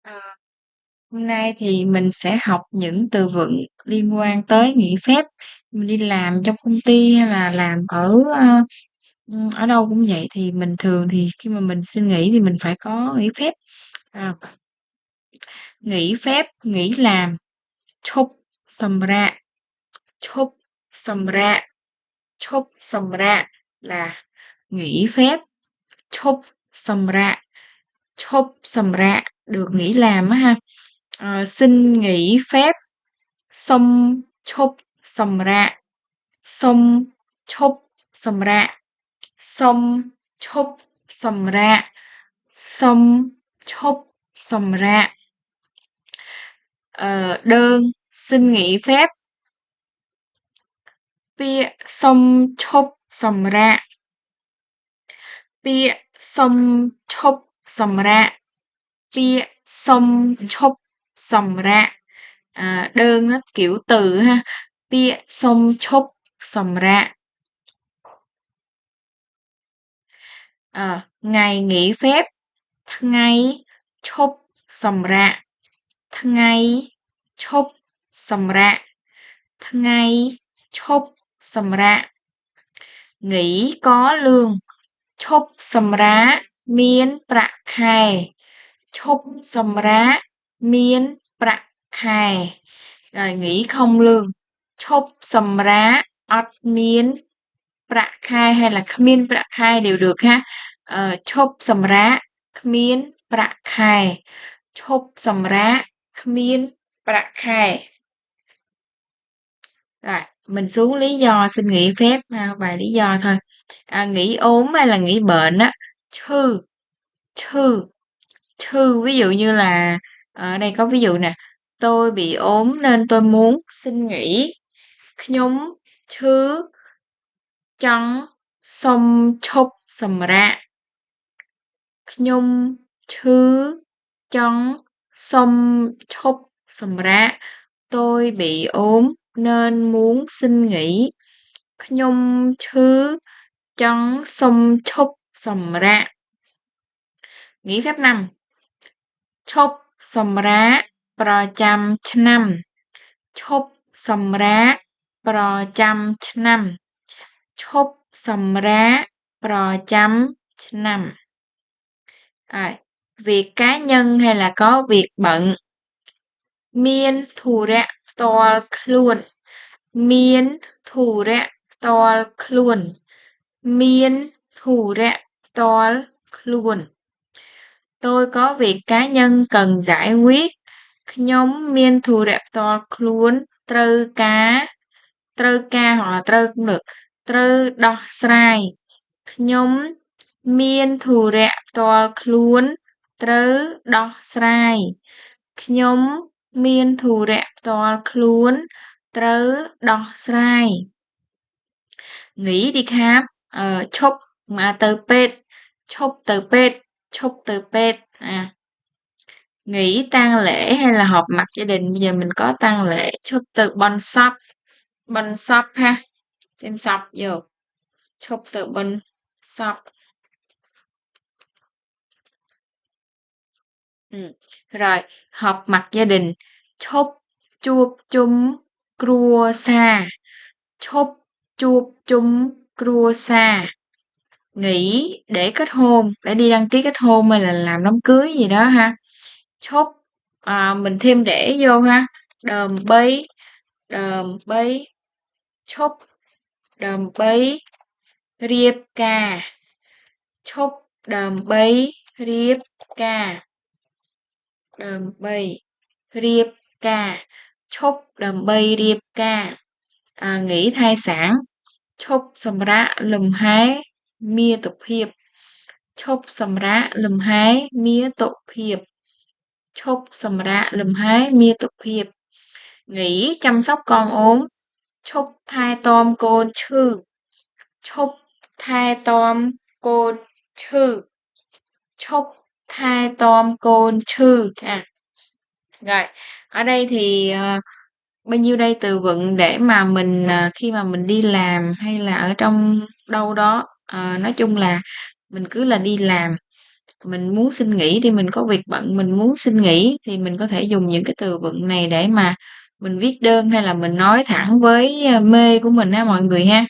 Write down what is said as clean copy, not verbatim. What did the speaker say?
Ờ, Hôm nay thì mình sẽ học những từ vựng liên quan tới nghỉ phép. Mình đi làm trong công ty hay là làm ở đâu cũng vậy thì mình thường thì khi mà mình xin nghỉ thì mình phải có nghỉ phép. À, nghỉ phép, nghỉ làm, chốt sầm ra, chốt sầm ra, chốt sầm ra là nghỉ phép, chốt sầm ra, chốt sầm ra được nghỉ làm á ha. Xin nghỉ phép xong chốt sầm rạ, xong chốt sầm rạ, xong chốt sầm rạ, xong chốt sầm rạ. Đơn xin nghỉ phép bia xong chốt sầm rạ, bia xong chốt sầm rạ, bia xong chốt sầm rạ. Đơn nó kiểu từ ha, bia xong chốt sầm rạ. Ngày nghỉ phépថ្ងៃឈប់សម្រាកថ្ងៃឈប់សម្រាកថ្ងៃឈប់សម្រាកnghỉ có lương ឈប់សម្រាកមានប្រាក់ខែឈប់សម្រាកមានប្រាក់ខែrồi nghỉ không lương ឈប់សម្រាកអត់មានប្រាក់ខែhay là គ្មានប្រាក់ខែđều được ha. ឈប់សម្រាកគ្មានប្រាក់ខែឈប់សម្រាកគ្មានប្រាក់ខែrồi mình xuống lý do xin nghỉ phép ha, vài lý do thôi. Nghỉ ốm hay là nghỉ bệnh á, thư thư thư ví dụ như là ở đây có ví dụ nè, tôi bị ốm nên tôi muốn xin nghỉ. ខ្ញុំឈឺចង់សុំឈប់សម្រាកខ្ញុំឈឺចង់សុំឈប់សម្រាក tôi bị ốm nên muốn xin nghỉ ខ្ញុំឈឺចង់សុំឈប់សម្រាក nghỉ phép năm ឈប់សម្រាកប្រចាំឆ្នាំឈប់សម្រាកប្រចាំឆ្នាំឈប់សម្រាកប្រចាំឆ្នាំ việc cá nhân hay là có việc bận មានធុរៈផ្ទាល់ខ្លួនមានធុរៈផ្ទាល់ខ្លួនមានធុរៈផ្ទាល់ខ្លួន tôi có việc cá nhân cần giải quyết ខ្ញុំមានធុរៈផ្ទាល់ខ្លួនត្រូវការhoặc là ត្រូវcũng được ត្រូវដោះស្រាយខ្ញុំមានធុរៈផ្ទាល់ខ្លួនត្រូវដោះស្រាយខ្ញុំមានធុរៈផ្ទាល់ខ្លួនត្រូវដោះស្រាយ nghỉ đi khám ឈប់មកទៅពេទ្យឈប់ទៅពេទ្យឈប់ទៅពេទ្យnghỉ tang lễ hay là họp mặt gia đình bây giờ mình có tang lễ chúc từ bon sop ha xem sop vô chúc từ bon sop rồi họp mặt gia đình chúc chuộc chúng crua xa chúc chuộc chúng crua xa nghỉ để kết hôn để đi đăng ký kết hôn hay là làm đám cưới gì đó ha chốt mình thêm để vô ha đờm bấy chốt đờm bấy riệp cà chốt đờm bấy riệp cà đờm bấy riệp cà chốt đờm bấy riệp cà nghỉ thai sản chốt sầm rã lùm hái mia tục hiệp chốt sầm rã lùm hái mía tục hiệp chốt sầm rạ lùm hái mia tục hiệp nghỉ chăm sóc con ốm chốt thai tom côn chư chốt thai tom côn chư chốt thai tom côn chư rồi ở đây thì bao nhiêu đây từ vựng để mà mình khi mà mình đi làm hay là ở trong đâu đó nói chung là mình cứ là đi làm mình muốn xin nghỉ đi, mình có việc bận mình muốn xin nghỉ thì mình có thể dùng những cái từ vựng này để mà mình viết đơn hay là mình nói thẳng với, mê của mình á mọi người ha.